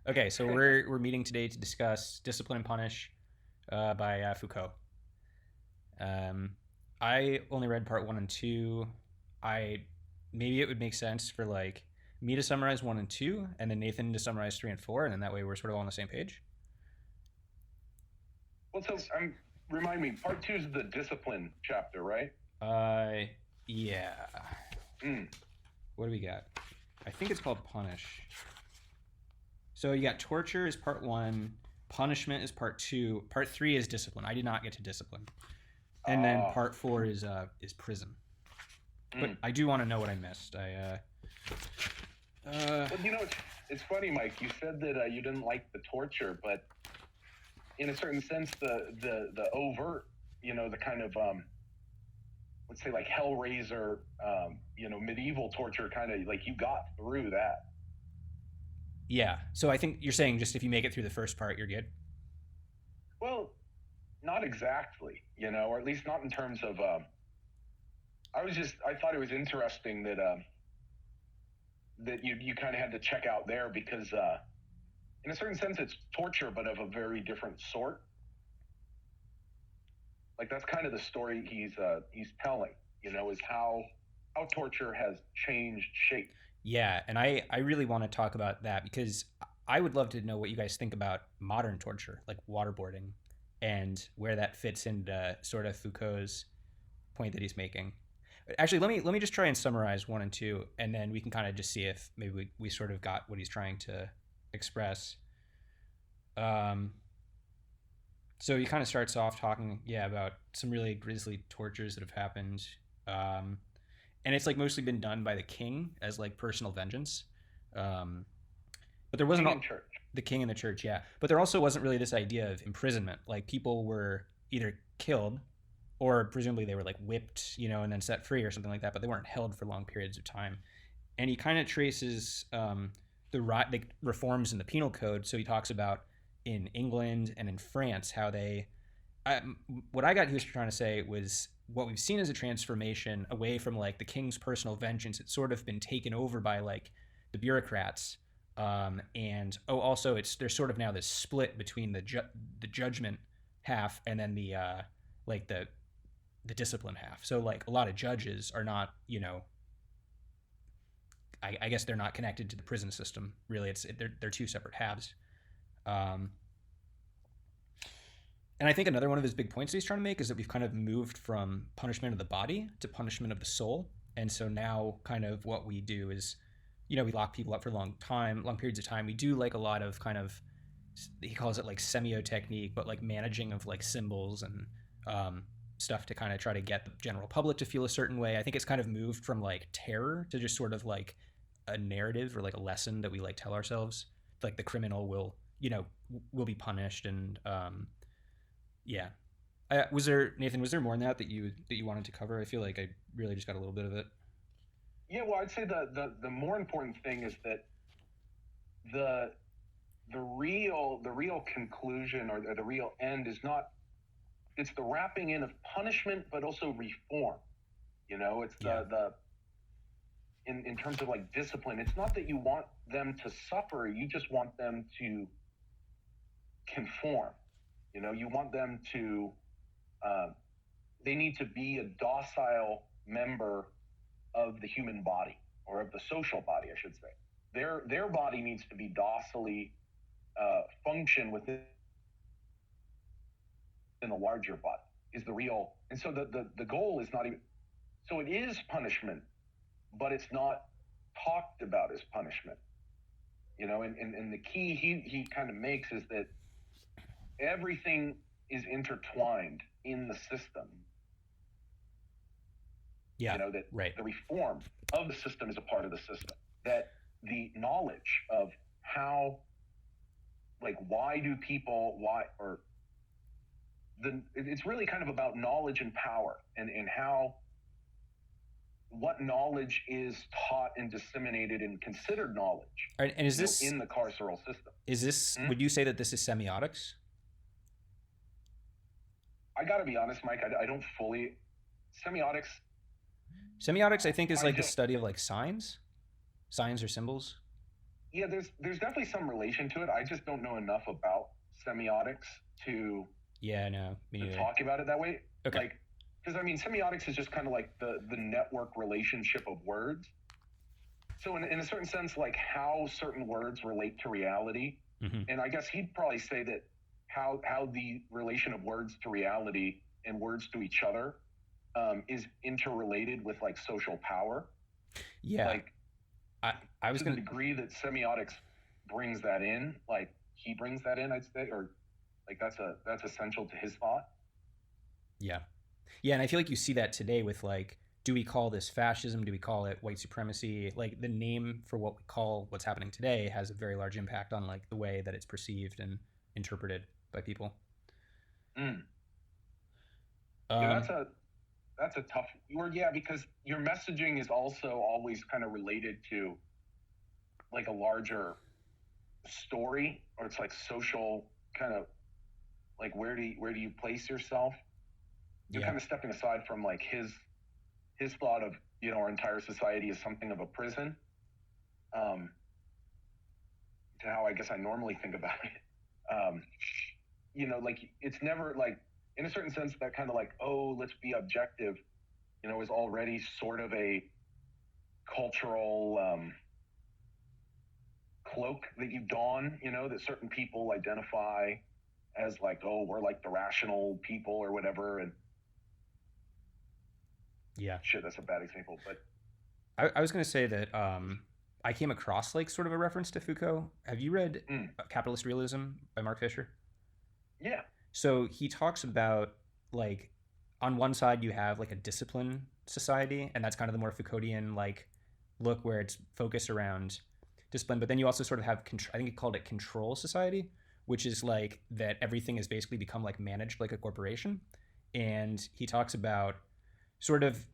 Okay, so we're meeting today to discuss Discipline and Punish by Foucault. Um, I only read part one and two. I maybe it would make sense for like me to summarize one and two, and then Nathan to summarize three and four, and then that way we're sort of all on the same page. Well, so remind me, part two is the discipline chapter, right? Uh, yeah. Mm. What do we got? I think it's called Punish. So you got torture is part one, punishment is part two, part three is discipline. I did not get to discipline, and then Ah. part four is prison. But Mm. I do want to know what I missed. Well, it's funny, Mike. You said that you didn't like the torture, but in a certain sense, the overt, the kind of let's say like Hellraiser, medieval torture, kind of like you got through that. Yeah. So I think you're saying just if you make it through the first part, you're good. Well, not exactly, or at least not in terms of. I thought it was interesting that that you kind of had to check out there because in a certain sense it's torture, but of a very different sort. Like that's kind of the story he's telling. Is how torture has changed shape. Yeah, and I really want to talk about that because I would love to know what you guys think about modern torture, like waterboarding, and where that fits into sort of Foucault's point that he's making. Actually, let me just try and summarize one and two, and then we can kind of just see if maybe we sort of got what he's trying to express. Um, so he kind of starts off talking, yeah, about some really grisly tortures that have happened, um, and it's like mostly been done by the king as like personal vengeance. Um, but there wasn't King all, and church. the king in the church, yeah. But there also wasn't really this idea of imprisonment. Like people were either killed or presumably they were like whipped, and then set free or something like that. But they weren't held for long periods of time. And he kind of traces the reforms in the penal code. So he talks about in England and in France how they. I, what I got he was trying to say was what we've seen as a transformation away from like the king's personal vengeance. It's sort of been taken over by like the bureaucrats, and also it's there's sort of now this split between the judgment half and then the like the discipline half. So like a lot of judges are not, I guess they're not connected to the prison system. Really, they're two separate halves. Um, and I think another one of his big points that he's trying to make is that we've kind of moved from punishment of the body to punishment of the soul. And so now, kind of what we do is, we lock people up for long periods of time. We do like a lot of kind of, he calls it like semio technique, but like managing of like symbols and stuff to kind of try to get the general public to feel a certain way. I think it's kind of moved from like terror to just sort of like a narrative or like a lesson that we like tell ourselves. Like the criminal will be punished, and yeah. Was there Nathan? Was there more in that you wanted to cover? I feel like I really just got a little bit of it. Yeah, well, I'd say the more important thing is that the the real conclusion or the real end is not it's the wrapping in of punishment, but also reform. It's Yeah, the in terms of like discipline. It's not that you want them to suffer; you just want them to conform. You want them to. Uh, they need to be a docile member of the human body or of the social body, I should say. Their body needs to be docilely function within a larger body is the real. And so the goal is not even. So it is punishment, but it's not talked about as punishment. And the key he kind of makes is that everything is intertwined in the system. yeah, That right. the reform of the system is a part of the system. That the knowledge of how, like, why do people, why, or it's really kind of about knowledge and power and how, what knowledge is taught and disseminated and considered knowledge, All right, and is this in the carceral system. is this? Hmm? Would you say that this is semiotics? I got to be honest, Mike, I don't fully, semiotics, Semiotics, I think, is I like the don't, study of like signs or symbols. yeah, there's definitely some relation to it. I just don't know enough about semiotics to Yeah, no, me to neither. talk about it that way. Okay. Like, because I mean, semiotics is just kind of like the network relationship of words. So in a certain sense, like how certain words relate to reality, Hmm. and I guess he'd probably say that how the relation of words to reality and words to each other is interrelated with like social power. Yeah, Like I I was to the gonna. degree that semiotics brings that in, like he brings that in, I'd say, or like that's essential to his thought. Yeah, yeah, and I feel like you see that today with like, do we call this fascism? Do we call it white supremacy? Like the name for what we call what's happening today has a very large impact on like the way that it's perceived and interpreted by people. Mm. Yeah, Um, that's a tough word. Yeah, because your messaging is also always kind of related to like a larger story, or it's like social kind of like where do you place yourself? You're yeah, kind of stepping aside from like his thought of our entire society as something of a prison, um, to how I guess I normally think about it. Like it's never like in a certain sense that kind of like, oh, let's be objective, is already sort of a cultural cloak that you don, that certain people identify as like, oh, we're like the rational people or whatever. And yeah. shit, that's a bad example, but I was gonna say that I came across like sort of a reference to Foucault. Have you read Capitalist Realism by Mark Fisher? yeah. So he talks about like on one side you have like a discipline society, and that's kind of the more Foucauldian like look where it's focused around discipline. But then you also sort of have I think he called it control society, which is like that everything has basically become like managed like a corporation. And he talks about sort of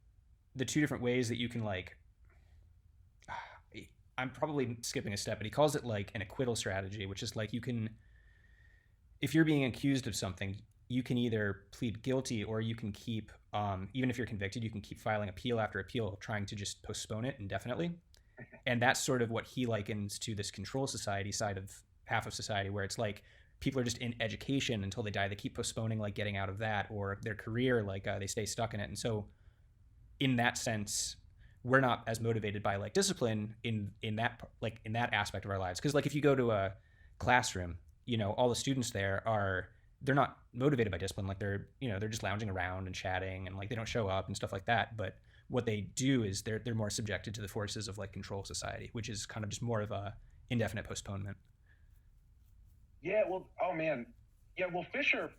the two different ways that you can like I'm probably skipping a step, but he calls it like an acquittal strategy, which is like you can if you're being accused of something, you can either plead guilty or you can keep, even if you're convicted, you can keep filing appeal after appeal, trying to just postpone it indefinitely. And that's sort of what he likens to this control society side of half of society, where it's like people are just in education until they die. They keep postponing like getting out of that or their career, like they stay stuck in it. And so, in that sense, we're not as motivated by like discipline in that like in that aspect of our lives because like if you go to a classroom, all the students there are they're not motivated by discipline, like they're just lounging around and chatting and like they don't show up and stuff like that. But what they do is they're more subjected to the forces of like control society, which is kind of just more of a indefinite postponement. Yeah, well, oh man. Yeah, well, Fisher,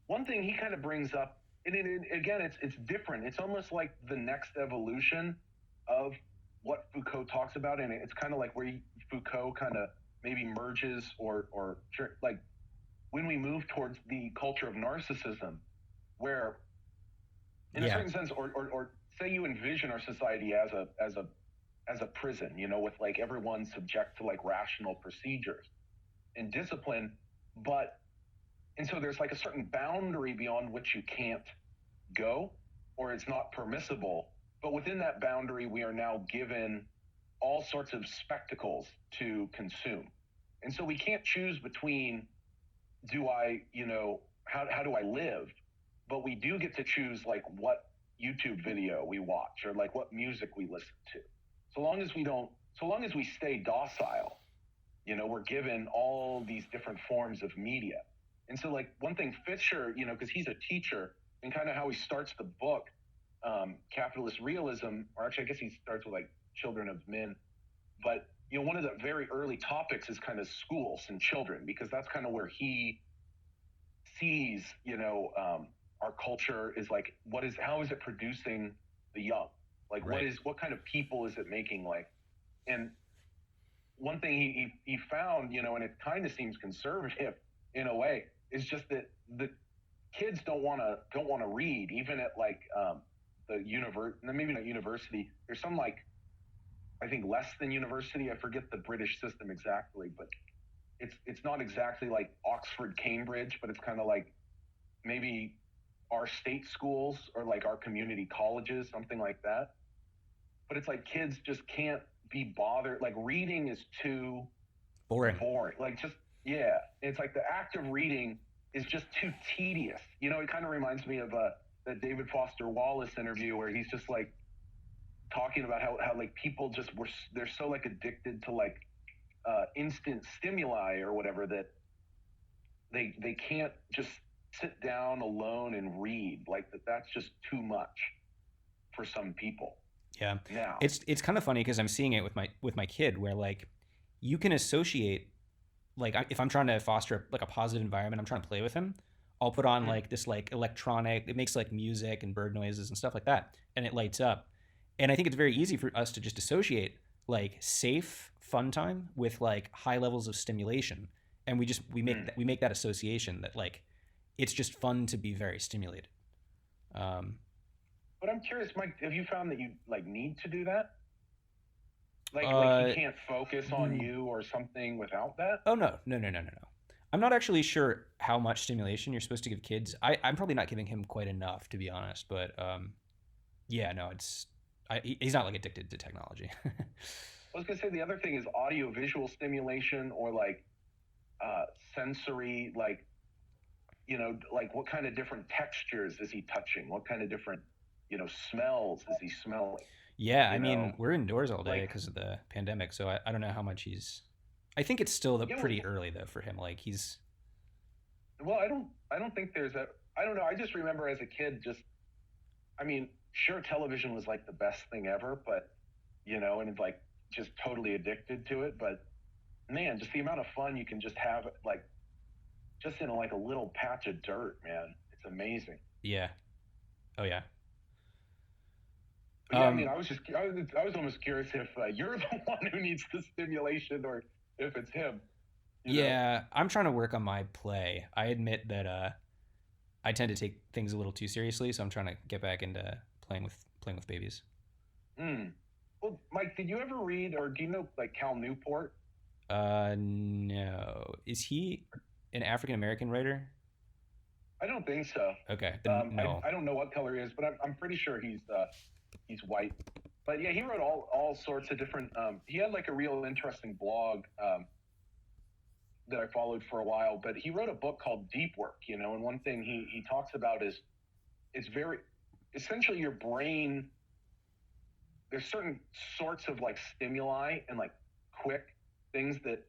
one thing he kind of brings up, and again, it's different. It's almost like the next evolution of what Foucault talks about, and it's kind of like where Foucault kind of maybe merges or like when we move towards the culture of narcissism, where in a Yeah. certain sense, or say you envision our society as a prison, with like everyone subject to like rational procedures and discipline, but and so there's like a certain boundary beyond which you can't go or it's not permissible. But within that boundary, we are now given all sorts of spectacles to consume. And so we can't choose between do I, how do I live? But we do get to choose like what YouTube video we watch or like what music we listen to. So long as we stay docile, we're given all these different forms of media. And so, like, one thing Fisher, because he's a teacher and kind of how he starts the book, Capitalist Realism, or actually, I guess he starts with like Children of Men. But, one of the very early topics is kind of schools and children, because that's kind of where he sees, our culture is like, how is it producing the young? Like, Right. what kind of people is it making? Like, and one thing he found, and it kind of seems conservative in a way, is just that the kids don't want to read, even at like the maybe not university. There's some like I think less than university. I forget the British system exactly, but it's not exactly like Oxford, Cambridge, but it's kind of like maybe our state schools or like our community colleges, something like that. But it's like kids just can't be bothered. Like reading is too. Boring. boring. Like just yeah, it's like the act of reading is just too tedious. You know, it kind of reminds me of that David Foster Wallace interview where he's just like talking about how like people just they're so like addicted to like instant stimuli or whatever that they can't just sit down alone and read. Like that's just too much for some people Yeah, now. it's kind of funny because I'm seeing it with my kid where like you can associate like if I'm trying to foster like a positive environment, I'm trying to play with him. I'll put on Mm, like this like electronic. It makes like music and bird noises and stuff like that, and it lights up. And I think it's very easy for us to just associate like safe fun time with like high levels of stimulation, and mm. we make that association that like it's just fun to be very stimulated. Um, But I'm curious, Mike, have you found that you like need to do that? Like he uh, can't focus on you or something without that? Oh no, no, no, no, no, no. I'm not actually sure how much stimulation you're supposed to give kids. I'm probably not giving him quite enough, to be honest. But yeah, no, he's not like addicted to technology. I was gonna say the other thing is audio visual stimulation or like sensory, like like what kind of different textures is he touching? What kind of different, smells is he smelling? Yeah, I You mean, know, we're indoors all day like because of the pandemic, so I don't know how much he's. I think it's still yeah, pretty early though for him. Like he's. well, I don't think there's a I don't know. I just remember as a kid, just I mean, sure, television was like the best thing ever, but and it's like just totally addicted to it. But man, just the amount of fun you can just have, like just in like a little patch of dirt, man, it's amazing. Yeah. Oh yeah. But yeah, I mean, Um. I was almost curious if you're the one who needs the stimulation or if it's him. You know? Yeah, I'm trying to work on my play. I admit that I tend to take things a little too seriously, so I'm trying to get back into playing with babies. Mm. Well, Mike, did you ever read or do you know like Cal Newport? No. Is he an African American writer? I don't think so. Okay, then no. I don't know what color he is, but I'm pretty sure he's white. But yeah, he wrote all sorts of different. He had like a real interesting blog that I followed for a while. But he wrote a book called Deep Work. And one thing he talks about is it's very essentially your brain. There's certain sorts of like stimuli and like quick things that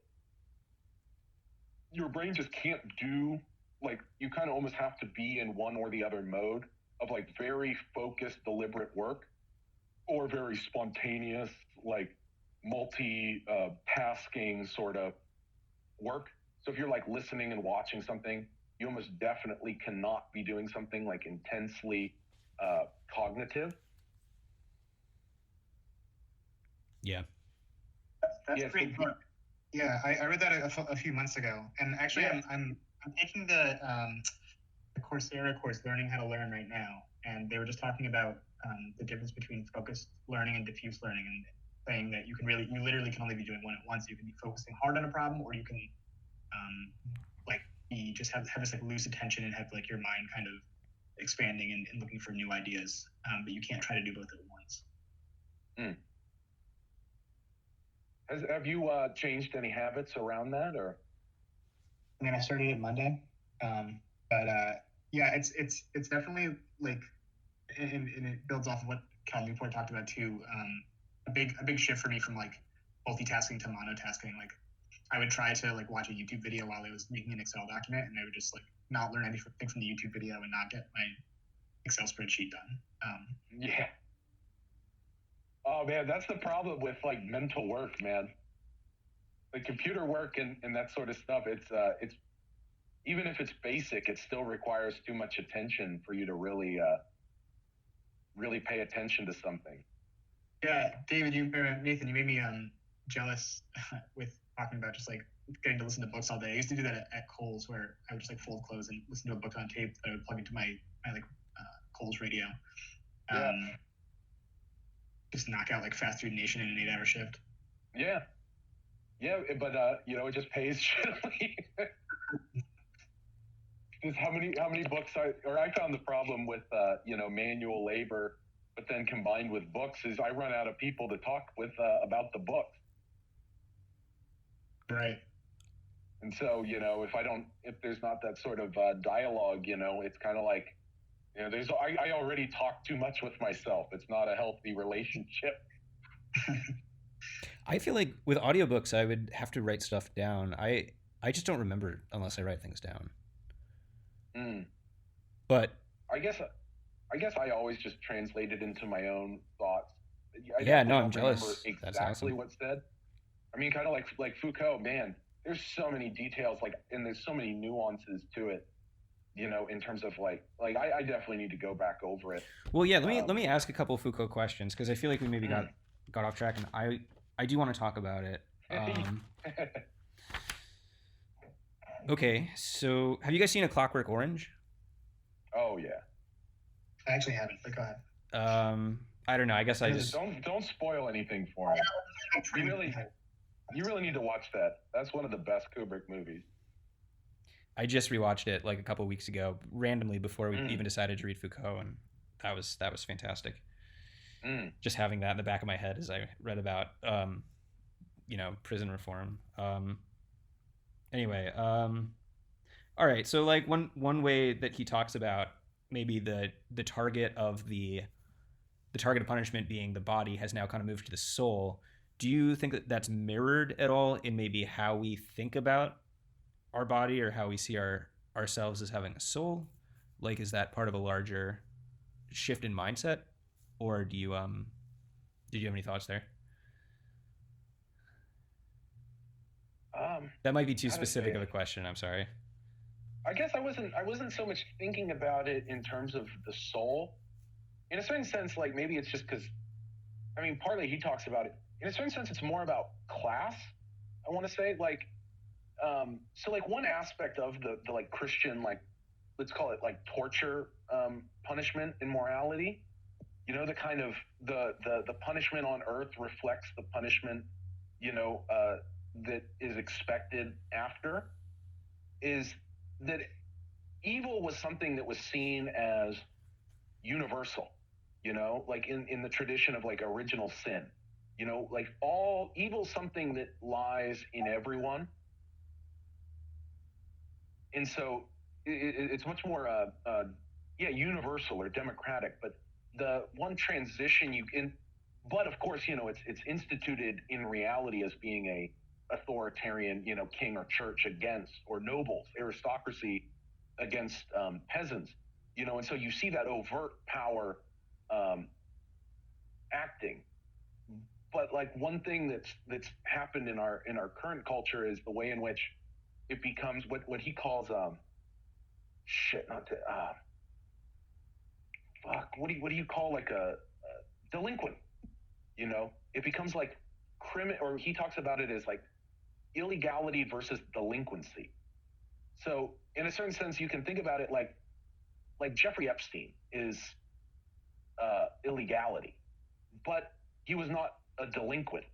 your brain just can't do. Like you kind of almost have to be in one or the other mode of like very focused, deliberate work or very spontaneous, like multi-tasking sort of work. So if you're like listening and watching something, you almost definitely cannot be doing something like intensely cognitive. Yeah. That's a Yeah. So great book. Yeah, I read that a few months ago, and actually, yeah. I'm taking the Coursera course, Learning How to Learn, right now, and they were just talking about the difference between focused learning and diffuse learning, and saying that you literally can only be doing one at once. You can be focusing hard on a problem, or you can like be just have this like loose attention and have like your mind kind of expanding and looking for new ideas, but you can't try to do both at once. Mm. Have you changed any habits around that, or? I mean, I started it Monday, but yeah, it's definitely like, and it builds off of what Cal Newport talked about too. A big shift for me from like multitasking to monotasking. Like, I would try to like watch a YouTube video while I was making an Excel document, and I would just like not learn anything from the YouTube video and not get my Excel spreadsheet done. Yeah. Oh man, that's the problem with like mental work, man. Like computer work and that sort of stuff. It's even if it's basic, it still requires too much attention for you to really pay attention to something. Yeah, David, Nathan, you made me jealous with talking about just like getting to listen to books all day. I used to do that at Kohl's, where I would just like fold clothes and listen to a book on tape that I would plug into my like Kohl's radio. Yeah. Just knock out like Fast Food Nation in an 8-hour shift. Yeah. Yeah, but it just pays shittily. Just how many books I found the problem with manual labor, but then combined with books is I run out of people to talk with about the book. Right. And so, if there's not that sort of dialogue, it's kind of like, I already talk too much with myself. It's not a healthy relationship. I feel like with audiobooks, I would have to write stuff down. I just don't remember unless I write things down. Mm. But I guess I always just translate it into my own thoughts. I yeah, definitely no, I'm don't remember jealous. That's exactly awesome. what's said. I mean, kind of like Foucault, man. There's so many details, and there's so many nuances to it. In terms of I definitely need to go back over it. Well, yeah, let me ask a couple of Foucault questions because I feel like we maybe Mm. got off track, and I do want to talk about it. Okay, so have you guys seen A Clockwork Orange? Oh yeah. I actually haven't, but go ahead. I don't know. I guess I just don't spoil anything for me. You really need to watch that. That's one of the best Kubrick movies. I just rewatched it like a couple weeks ago, randomly before we even decided to read Foucault, and that was fantastic. Just having that in the back of my head as I read about prison reform. Anyway, all right. So like one way that he talks about maybe the target of the target of punishment being the body has now kind of moved to the soul. Do you think that that's mirrored at all in maybe how we think about our body or how we see ourselves as having a soul? Like, is that part of a larger shift in mindset, or did you have any thoughts there? That might be too specific of a question. I'm sorry. I guess I wasn't so much thinking about it in terms of the soul. In a certain sense, like maybe it's just because, I mean, partly he talks about it. In a certain sense, it's more about class. I want to say so like one aspect of the like Christian, like, let's call it like torture punishment in morality. The kind of the punishment on earth reflects the punishment that is expected after, is that evil was something that was seen as universal, like in the tradition of like original sin, like all evil, something that lies in everyone. And so it's much more universal or democratic. But the one transition but of course, it's instituted in reality as being a authoritarian, king or church against, or nobles, aristocracy against peasants, and so you see that overt power acting. But like one thing that's happened in our current culture is the way in which it becomes what he calls shit, not to fuck. What do you call like a delinquent? It becomes like or he talks about it as like illegality versus delinquency. So in a certain sense, you can think about it like Jeffrey Epstein is illegality, but he was not a delinquent.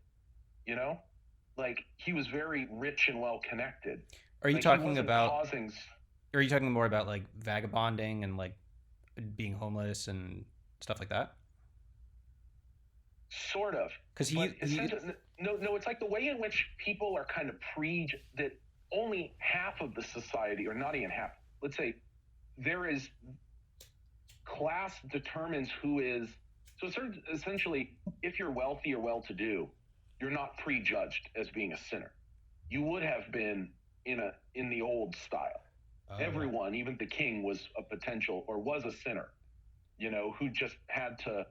Like he was very rich and well connected. Are you like, talking about? Causing... Are you talking more about like vagabonding and like being homeless and stuff like that? Sort of, because no, it's like the way in which people are kind of that only half of the society, or not even half, let's say there is class determines who is. So essentially, if you're wealthy or well-to-do, you're not prejudged as being a sinner. You would have been in the old style. Everyone, even the king, was a potential or was a sinner, who just had to,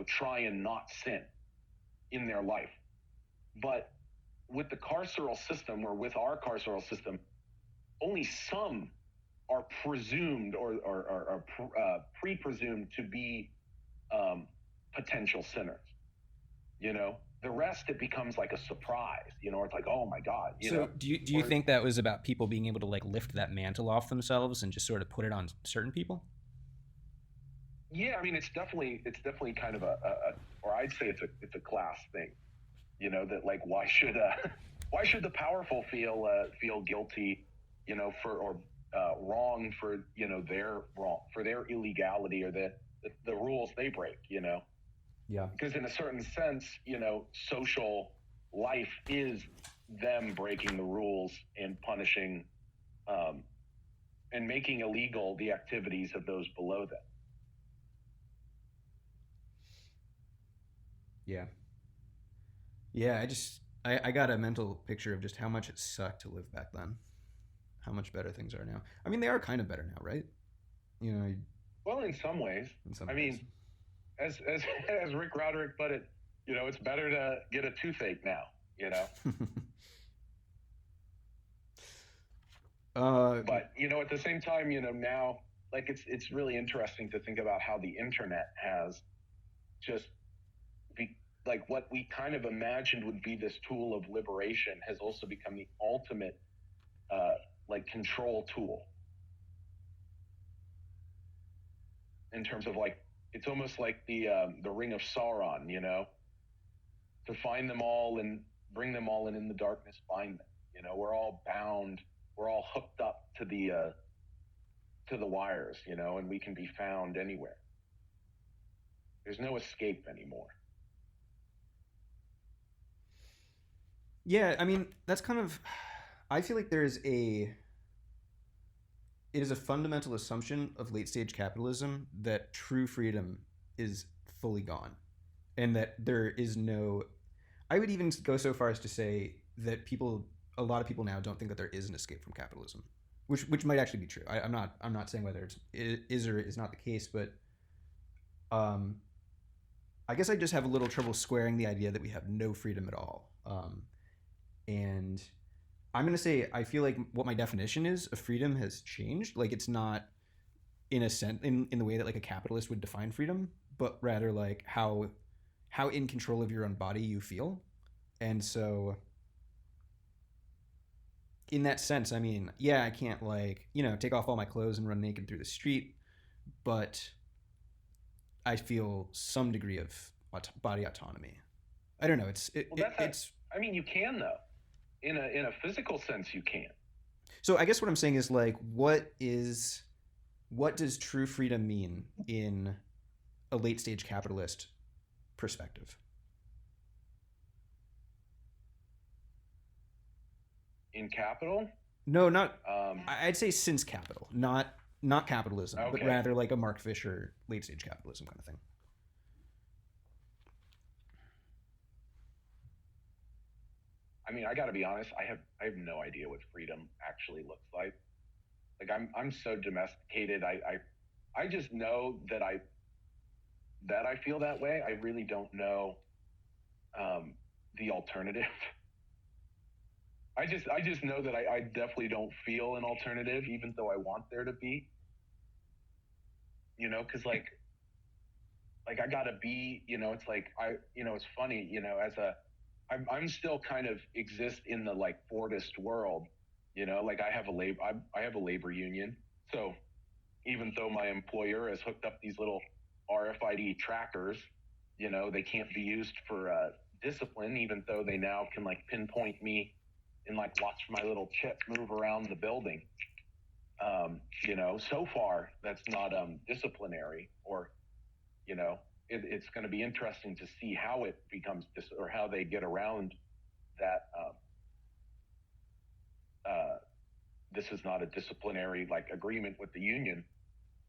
try and not sin in their life. But with the carceral system, or with our carceral system, only some are presumed or pre-presumed to be potential sinners. The rest, it becomes like a surprise. It's like, oh my god. So do you think that was about people being able to like lift that mantle off themselves and just sort of put it on certain people? Yeah, I mean, it's definitely kind of or I'd say it's a class thing. That like, why should the powerful feel guilty, for wrong for their wrong, for their illegality, or the rules they break, Yeah. Because in a certain sense, social life is them breaking the rules and punishing and making illegal the activities of those below them. Yeah. Yeah, I got a mental picture of just how much it sucked to live back then. How much better things are now. I mean, they are kind of better now, right? You know, Well, in some ways. in some I ways. mean, as as Rick Roderick put it, it's better to get a toothache now, But at the same time, now, like it's really interesting to think about how the internet has just like what we kind of imagined would be this tool of liberation has also become the ultimate like control tool in terms of like it's almost like the ring of Sauron, to find them all and bring them all, and in the darkness find them. We're all bound, we're all hooked up to the wires, and we can be found anywhere. There's no escape anymore. Yeah, I mean, that's kind of. I feel like it is a fundamental assumption of late stage capitalism that true freedom is fully gone, and that there is no. I would even go so far as to say that a lot of people now don't think that there is an escape from capitalism, which might actually be true. I'm not saying whether it is or is not the case, but um, I guess I just have a little trouble squaring the idea that we have no freedom at all. And I'm going to say I feel like what my definition is of freedom has changed. Like it's not in a sense in the way that like a capitalist would define freedom, but rather like how in control of your own body you feel. And so in that sense, I mean, yeah, I can't like, take off all my clothes and run naked through the street, but I feel some degree of body autonomy. I don't know. It's. I mean, you can though. In a physical sense, you can. So I guess what I'm saying is like, what does true freedom mean in a late stage capitalist perspective? In capital? No, not. I'd say since capital, not capitalism, okay. But rather like a Mark Fisher late stage capitalism kind of thing. I mean, I got to be honest. I have no idea what freedom actually looks like. Like I'm so domesticated. I just know that I feel that way. I really don't know the alternative. I just know that I definitely don't feel an alternative, even though I want there to be. Because like I gotta be. It's like it's funny. I'm still kind of exist in the like Fordist world. Like I have a labor union. So even though my employer has hooked up these little RFID trackers, they can't be used for discipline, even though they now can like pinpoint me and like watch my little chip move around the building. So far that's not disciplinary, or it's going to be interesting to see how it becomes or how they get around that. This is not a disciplinary like agreement with the union,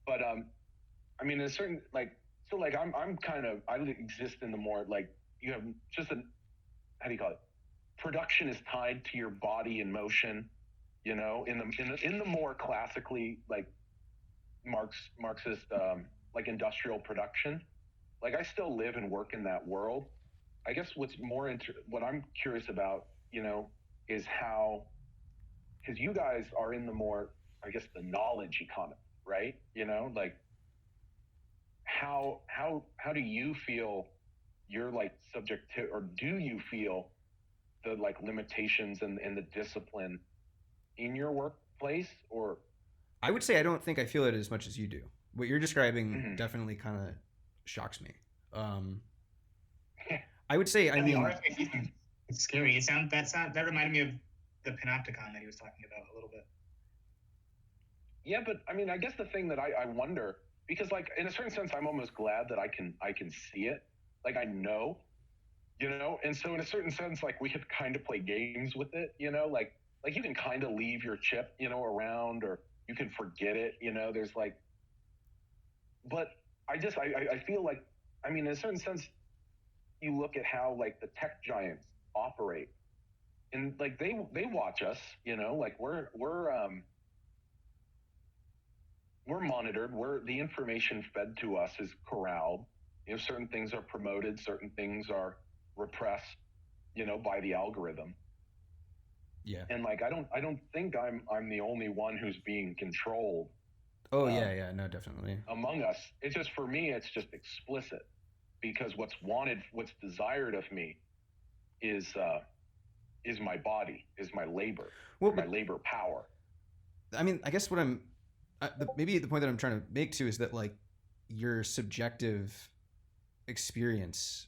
but I mean, a certain like so like I'm kind of I exist in the more like you have just how do you call it? Production is tied to your body in motion. In the more classically like Marxist like industrial production. Like I still live and work in that world. I guess what I'm curious about, is how, because you guys are in the more, I guess, the knowledge economy, right? Like how do you feel you're like subject to, or do you feel the like limitations and the discipline in your workplace? Or I would say I don't think I feel it as much as you do. What you're describing definitely kind of shocks me. I would say, I mean, it's scary. That reminded me of the panopticon that he was talking about a little bit. Yeah, but I mean, I guess the thing that I wonder, because like in a certain sense, I'm almost glad that I can see it. Like I know, you know. And so in a certain sense, like we could kind of play games with it, you know, like you can kind of leave your chip, you know, around, or you can forget it, you know. There's like, but I feel like, I mean, in a certain sense, you look at how like the tech giants operate, and like they watch us, you know, like we're monitored. The information fed to us is corralled. You know, certain things are promoted, certain things are repressed, you know, by the algorithm. Yeah. And like I don't think I'm the only one who's being controlled Oh um, yeah, no, definitely. among us. It's just, for me, it's just explicit, because what's wanted, what's desired of me is my body, is my labor, Well, my but labor power. I mean, I guess maybe the point that I'm trying to make too is that like your subjective experience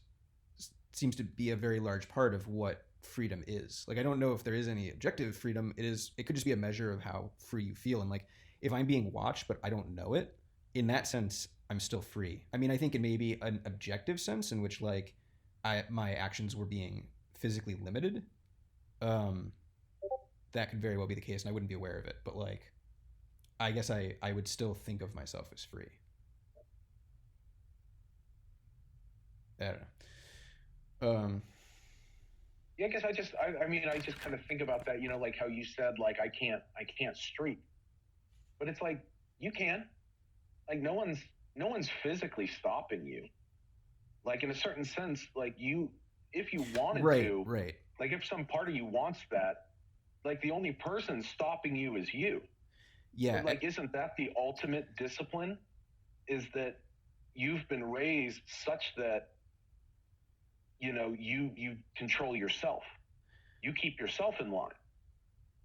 seems to be a very large part of what freedom is. Like I don't know if there is any objective freedom. It could just be a measure of how free you feel. And like if I'm being watched but I don't know it, in that sense I'm still free. I mean, I think in maybe an objective sense in which like my actions were being physically limited, um that could very well be the case and I wouldn't be aware of it. But like I guess I would still think of myself as free. I don't know. Yeah, because I mean, I just kind of think about that, you know, like how you said, like I can't streak, but it's like you can. Like no one's physically stopping you. Like in a certain sense, like if you wanted Right, to, right. like if some part of you wants that, like the only person stopping you is you. Yeah, But like, isn't that the ultimate discipline? Is that you've been raised such that, you know, you control yourself, you keep yourself in line.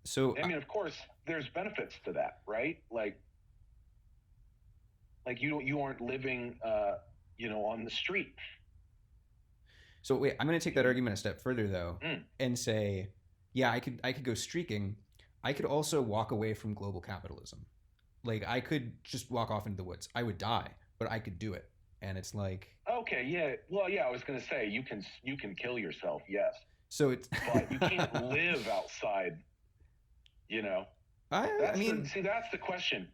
so I mean, of course, there's benefits to that, right? Like you aren't living, you know, on the street. so wait, I'm going to take You that know, argument a step further though mm, and say, yeah, I could go streaking. I could also walk away from global capitalism. Like I could just walk off into the woods. I would die, but I could do it. And it's like okay, yeah. Well, yeah, I was gonna say you can kill yourself, yes, so it's but you can't live outside. You know, I mean that's the question.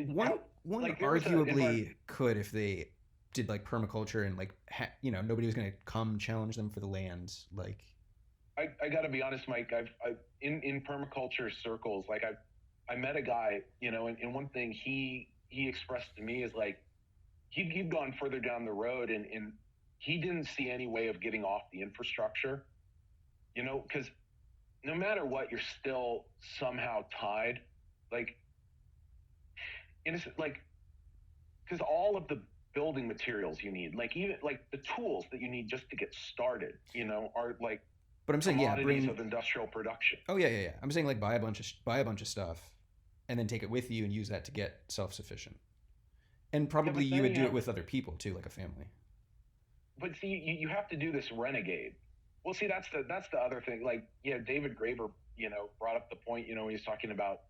one How one like there was a environment. arguably could if they did like permaculture and like nobody was going to come challenge them for the lands like I got to be honest, Mike. I've in permaculture circles, like I met a guy, you know, and one thing he expressed to me is like he'd gone further down the road, and he didn't see any way of getting off the infrastructure, you know, because no matter what, you're still somehow tied, like innocent, like because all of the building materials you need, like even like the tools that you need just to get started, you know, are like but I'm saying yeah commodities bring of industrial production. oh yeah I'm saying like buy a bunch of stuff and then take it with you and use that to get self-sufficient and Yeah, probably but you then would you do it have, with other people too like a family. but see, you have to do this renegade. Well, see, that's the other thing. Like, yeah, David Graeber, you know, brought up the point, you know, when he's talking about,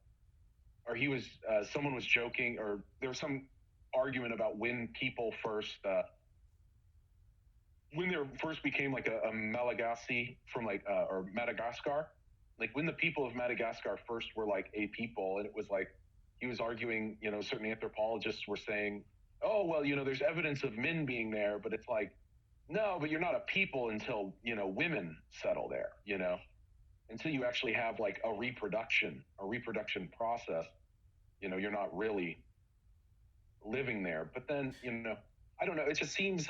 or he was, someone was joking, or there was some argument about when people first, when there first became like a Malagasy from like, or Madagascar, like when the people of Madagascar first were like a people, and it was like he was arguing, you know, certain anthropologists were saying, oh well, you know, there's evidence of men being there, but it's like, no, but you're not a people until, you know, women settle there, you know, until you actually have like a reproduction process, you know, you're not really living there. But then, you know, I don't know, it just seems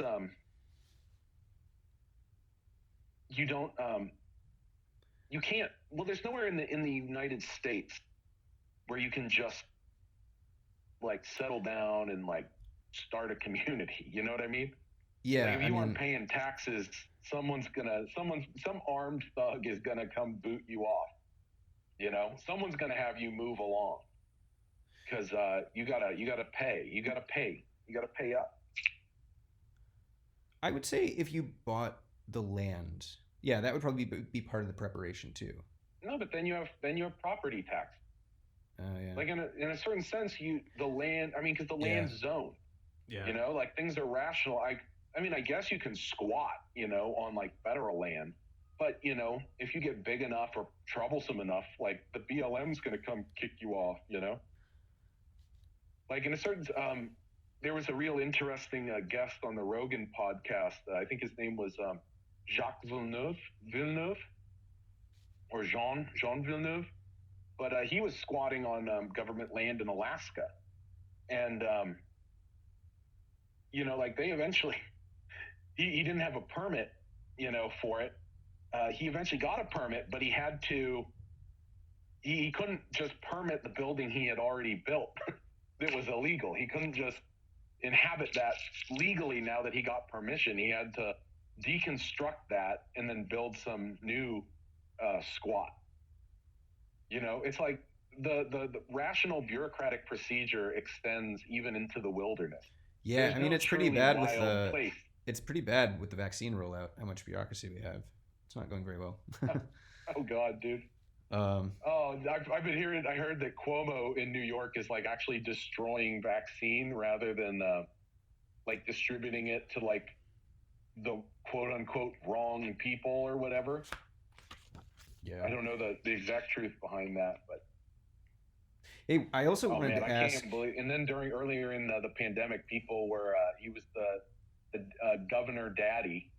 you don't you can't, well, there's nowhere in the United States where you can just like settle down and like start a community. You know what I mean? Like Yeah, if I you aren't mean paying taxes, some armed thug is gonna come boot you off. You know, someone's gonna have you move along because you gotta pay up. I would say if you bought the land, yeah, that would probably be part of the preparation too. No, but then you have property tax. Oh yeah. Like in a certain sense, the land. I mean, because the Yeah. land's zoned. Yeah. You know, like things are rational. I mean, I guess you can squat, on like federal land, but if you get big enough or troublesome enough, like the BLM's going to come kick you off, like in a certain, there was a real interesting guest on the Rogan podcast. I think his name was Jacques Villeneuve, or Jean Villeneuve, but he was squatting on government land in Alaska, and like they eventually, he didn't have a permit, for it. He eventually got a permit, but he couldn't just permit the building he had already built. It was illegal. He couldn't just inhabit that legally. Now that he got permission, he had to deconstruct that and then build some new squat. It's like the rational bureaucratic procedure extends even into the wilderness. Yeah, I mean, it's pretty bad with it's pretty bad with the vaccine rollout, how much bureaucracy we have. It's not going very well. Oh God, dude. I've been hearing. I heard that Cuomo in New York is like actually destroying vaccine rather than like distributing it to like the quote unquote wrong people or whatever. Yeah, I don't know the exact truth behind that, but hey, I also wanted to ask. I can't believe. And then earlier in the pandemic, people were he was the governor daddy,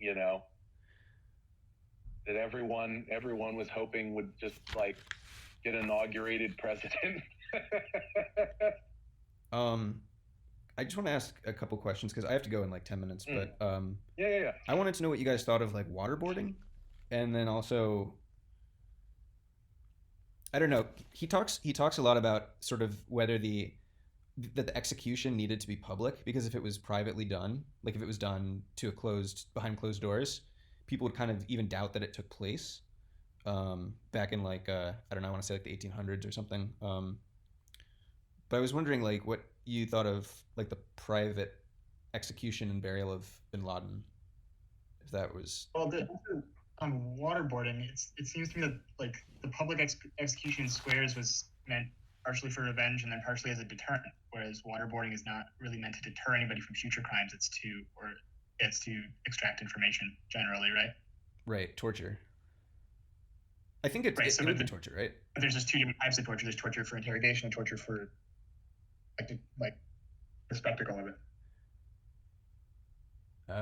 that everyone was hoping would just like get inaugurated president. I just want to ask a couple questions because I have to go in like 10 minutes. But yeah. I wanted to know what you guys thought of like waterboarding, and then also, I don't know. He talks a lot about sort of whether that the execution needed to be public, because if it was privately done, like if it was done behind closed doors, people would kind of even doubt that it took place. Back in like I don't know, I want to say like the 1800s or something. But I was wondering like what you thought of like the private execution and burial of Bin Laden, if that was. Well, on waterboarding, it seems to me that like the public execution in squares was meant partially for revenge and then partially as a deterrent, whereas waterboarding is not really meant to deter anybody from future crimes. It's to extract information generally, right? Right, torture. I think it would be torture, right? But there's just two different types of torture. There's torture for interrogation and torture for like the spectacle of it.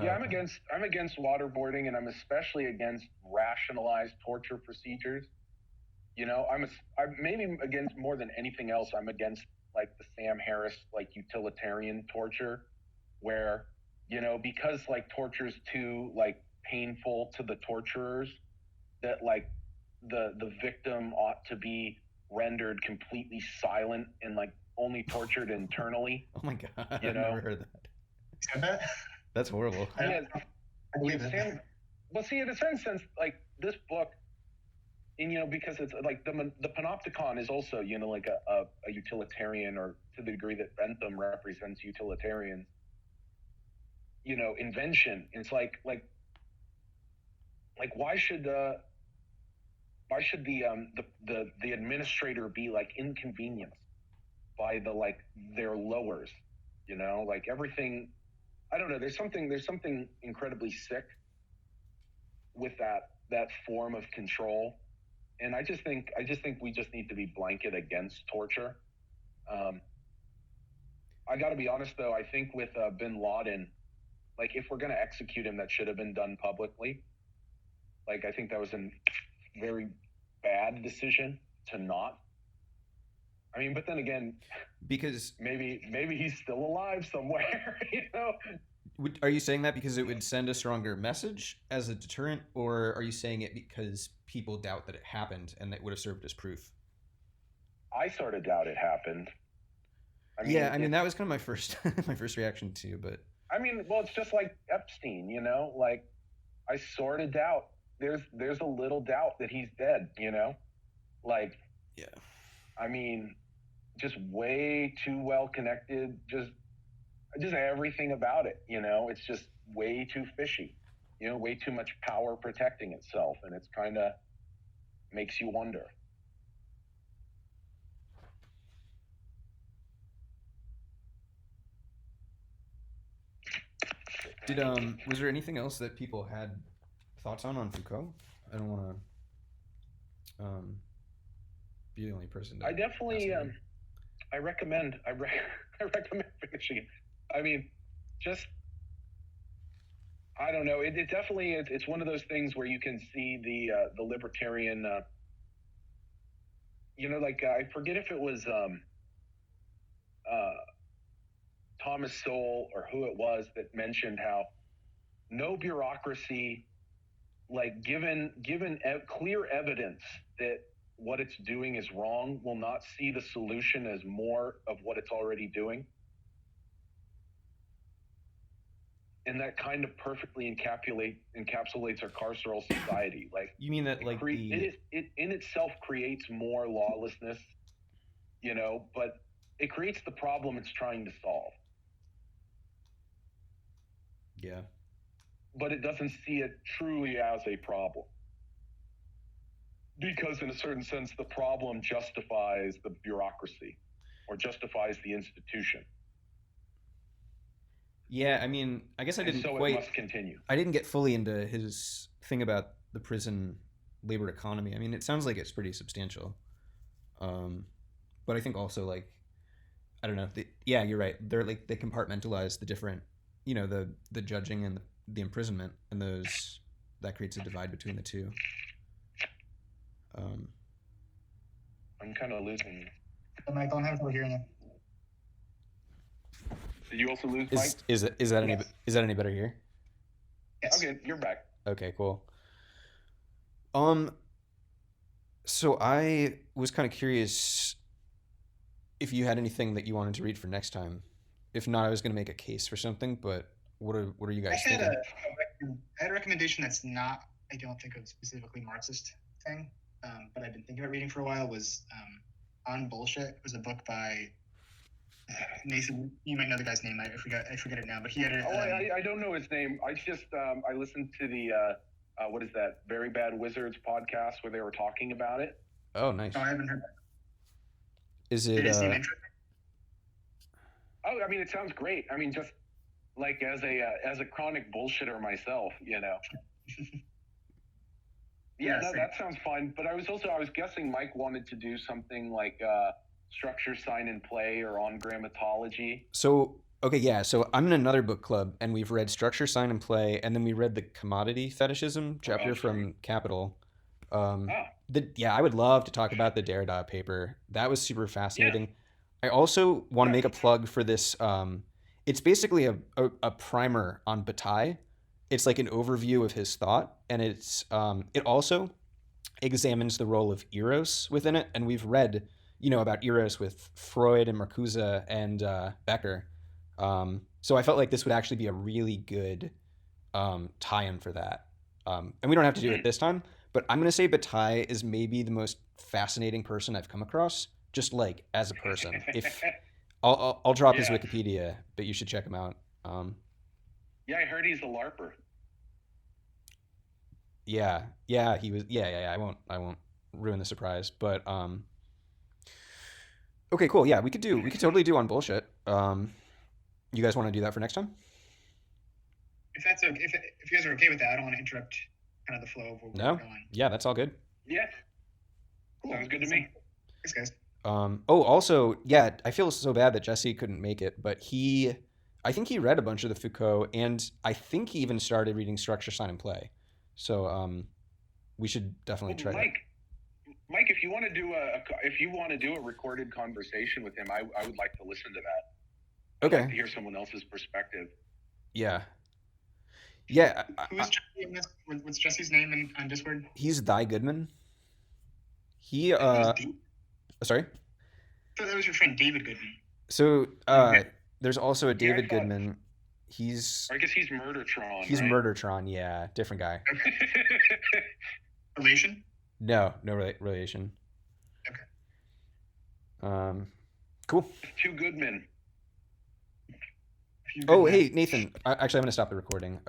Yeah, I'm against waterboarding, and I'm especially against rationalized torture procedures. I'm maybe against more than anything else. I'm against like the Sam Harris like utilitarian torture, where because like torture is too like painful to the torturers, that like the victim ought to be rendered completely silent and like only tortured internally. Oh my God, I've never heard that. You said that? That's horrible. I believe it. Well, see, in a certain sense, like this book, and because it's like the panopticon is also like a utilitarian, or to the degree that Bentham represents utilitarians, invention. It's like why should the administrator be like inconvenienced by their lowers, like everything. I don't know. There's something incredibly sick with that form of control, and I just think we just need to be blanket against torture. I got to be honest though. I think with Bin Laden, like if we're gonna execute him, that should have been done publicly. Like I think that was a very bad decision to not. I mean, but then again, because maybe he's still alive somewhere, Are you saying that because it would send a stronger message as a deterrent, or are you saying it because people doubt that it happened and it would have served as proof? I sort of doubt it happened. I mean that was kind of my first reaction too, but I mean, well, it's just like Epstein, like I sort of doubt. There's a little doubt that he's dead, like yeah. I mean, just way too well connected, just everything about it, it's just way too fishy, way too much power protecting itself, and it's kind of makes you wonder. Did was there anything else that people had thoughts on Foucault? I don't want to be the only person. I definitely I recommend I recommend finishing it. I mean, just I don't know. It definitely is. It's one of those things where you can see the libertarian. Like I forget if it was Thomas Sowell or who it was that mentioned how no bureaucracy, like given clear evidence that what it's doing is wrong, will not see the solution as more of what it's already doing. And that kind of perfectly encapsulates our carceral society. Like, you mean that like it in itself creates more lawlessness, but it creates the problem it's trying to solve. Yeah. But it doesn't see it truly as a problem. Because in a certain sense, the problem justifies the bureaucracy or justifies the institution. Yeah, I mean, I guess I didn't so quite. It must continue. I didn't get fully into his thing about the prison labor economy. I mean, it sounds like it's pretty substantial, but I think also like, I don't know. Yeah, you're right. They're like they compartmentalize the different, the judging and the imprisonment, and that creates a divide between the two. I'm kind of losing you. I don't have trouble hearing you. Did you also lose Mike? Is that any better here? Yes. Okay, you're back. Okay, cool. So I was kind of curious if you had anything that you wanted to read for next time. If not, I was going to make a case for something, but what are you guys thinking? I had a recommendation that's not, I don't think, a specifically Marxist thing, but I've been thinking about reading for a while, was On Bullshit. It was a book by Nathan. You might know the guy's name. I forget it now, but he had a... I don't know his name. I just, I listened to the, what is that, Very Bad Wizards podcast where they were talking about it. Oh, nice. No, I haven't heard that. Is it... Did it seem interesting? Oh, I mean, it sounds great. I mean, just like as a chronic bullshitter myself, Yeah, that sounds fun. But I was guessing Mike wanted to do something like structure, sign, and play, or on grammatology. So, okay, yeah. So I'm in another book club, and we've read Structure, Sign, and Play, and then we read the Commodity Fetishism chapter from Capital. I would love to talk about the Derrida paper. That was super fascinating. Yeah. I also want to make a plug for this. It's basically a primer on Bataille. It's like an overview of his thought, and it also examines the role of Eros within it. And we've read, about Eros with Freud and Marcuse and Becker. So I felt like this would actually be a really good tie-in for that. And we don't have to do it this time, but I'm going to say Bataille is maybe the most fascinating person I've come across, just like as a person. If I'll drop his Wikipedia, but you should check him out. Yeah, I heard he's a LARPer. Yeah, he was. Yeah. I won't ruin the surprise, but okay, cool. Yeah, we could totally do On Bullshit. You guys want to do that for next time? If that's okay, if you guys are okay with that, I don't want to interrupt kind of the flow of where we're going. Yeah, that's all good. Yeah, cool. Sounds good to me. Thanks, guys. Also, yeah, I feel so bad that Jesse couldn't make it, but I think he read a bunch of the Foucault, and I think he even started reading Structure, Sign, and Play. So we should definitely try that. Mike, if you want to do a recorded conversation with him, I would like to listen to that. Okay. I'd like to hear someone else's perspective. Yeah. Who's Jesse in this? What's Jesse's name on Discord? He's Thy Goodman. Sorry? I thought that was your friend David Goodman. So there's also a David Goodman. I guess he's Murdertron. He's right? Murdertron, yeah. Different guy. Relation? No relation. Okay. Cool. Two Goodmen. Oh, hey, Nathan. Actually, I'm going to stop the recording.